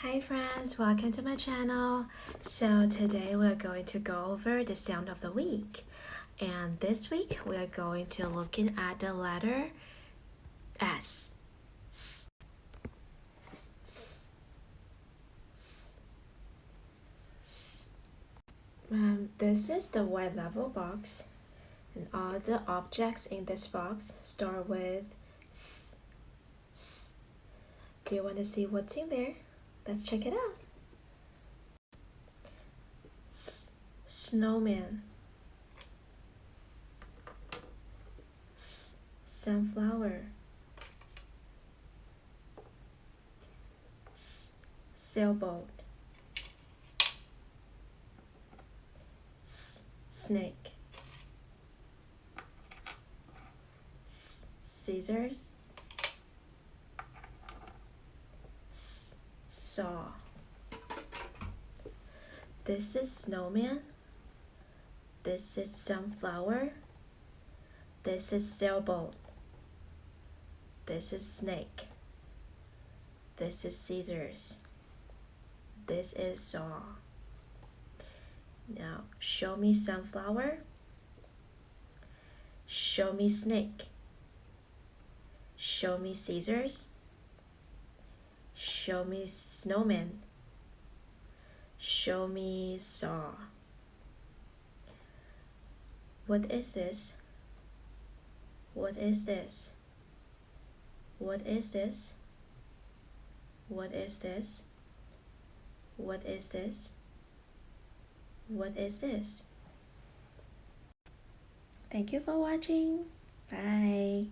Hi friends, welcome to my channel. So today we're going to go over the sound of the week. And this week we are going to looking at the letter S. S. S. S. S. This is the white level box, and all the objects in this box start with S. S. Do you want to see what's in there? Let's check it out. Snowman. Sunflower. Sailboat. Snake. Scissors. Saw. This is snowman. This is sunflower. This is sailboat. This is snake. This is scissors. This is saw. Now show me sunflower. Show me snake. Show me scissors. Show me snowman. Show me saw. What is this? What is this? What is this? What is this? What is this? What is this? Thank you for watching. Bye.